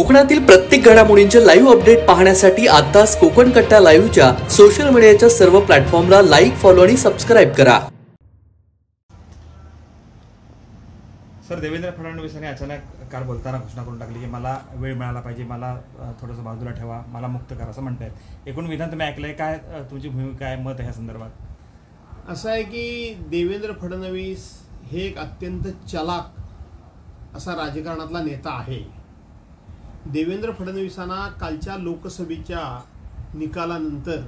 कोकणातील प्रत्येक घडामोडींचे लाईव्ह अपडेट पाहण्यासाठी आताच कोकण कट्टा लाईव्हच्या सोशल मीडियाच्या सर्व प्लॅटफॉर्मला लाईक, फॉलो आणि सबस्क्राईब करा। सर, देवेंद्र फडणवीसांनी अचानक काल बोलताना घोषणा करून टाकली की मला वेळ मिळाला पाहिजे, मला थोडंसं बाजूला ठेवा, मला मुक्त करा असं म्हणतायत। एकूण विधान तुम्ही ऐकलंय, काय तुमची भूमिका आहे, मत आहे या संदर्भात? असं आहे की देवेंद्र फडणवीस हे एक अत्यंत चलाक असा राजकारणातला नेता आहे। देवेंद्र फडणवीसांना कालच्या लोकसभेच्या निकालानंतर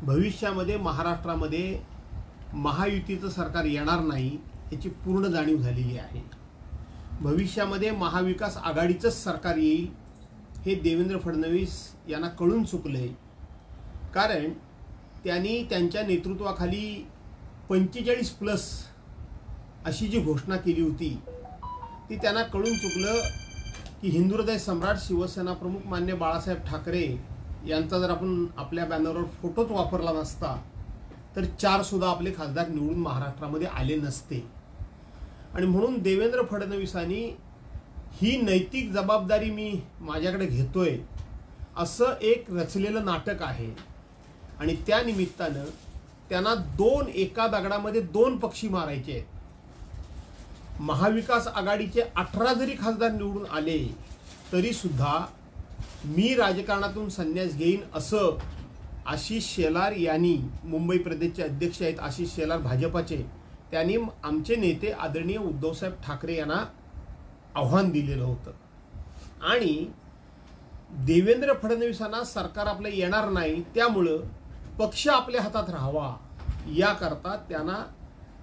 भविष्यामध्ये महाराष्ट्रामध्ये महायुतीचं सरकार येणार नाही याची पूर्ण जाणीव झालेली आहे। भविष्यामध्ये महाविकास आघाडीचंच सरकार येईल हे देवेंद्र फडणवीस यांना कळून चुकले, कारण त्यांनी त्यांच्या नेतृत्वाखाली 45+ अशी जी घोषणा केली होती ती त्यांना कळून चुकलं की हिंदू हृदय सम्राट शिवसेना प्रमुख मान्य बाळासाहेब ठाकरे यांचा जर आपण आपल्या बॅनरवर फोटोच वापरला नसता तर 4 सुद्धा आपले खासदार निवडून महाराष्ट्रामध्ये आले नसते। आणि म्हणून देवेंद्र फडणवीसांनी ही नैतिक जबाबदारी मी माझ्याकडे घेतोय असं एक रचलेलं नाटक आहे। आणि त्या निमित्तानं त्यांना एका दगडामध्ये 2 पक्षी मारायचे आहेत। महाविकास आघाडीचे 18 जरी खासदार निवडून आले तरी सुद्धा मी राजकारणातून संन्यास घेईन असं आशिष शेलार यांनी, मुंबई प्रदेशचे अध्यक्ष आहेत आशिष शेलार भाजपाचे, त्यांनी आमचे नेते आदरणीय उद्धवसाहेब ठाकरे यांना आव्हान दिलेलं होतं। आणि देवेंद्र फडणवीसांना सरकार आपलं येणार नाही, त्यामुळं पक्ष आपल्या हातात राहावा याकरता त्यांना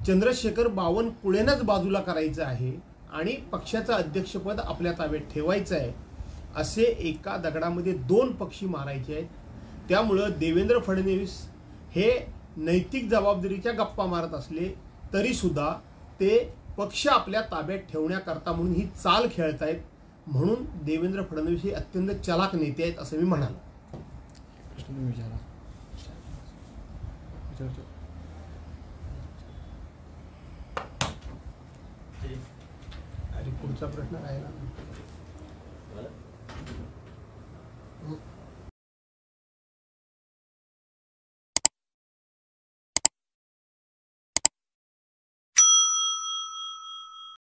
चंद्रशेखर बावनकुळेंनाच बाजूला करायचं आहे आणि पक्षाचं अध्यक्षपद आपल्या ताब्यात ठेवायचं आहे। असे एका दगडामध्ये 2 पक्षी मारायचे आहेत। त्यामुळं देवेंद्र फडणवीस हे नैतिक जबाबदारीच्या गप्पा मारत असले तरी सुद्धा ते पक्ष आपल्या ताब्यात ठेवण्याकरता म्हणून ही चाल खेळतायत। म्हणून देवेंद्र फडणवीस हे अत्यंत चलाक नेते आहेत असं मी म्हणालो। पुढचा प्रश्न राहिला।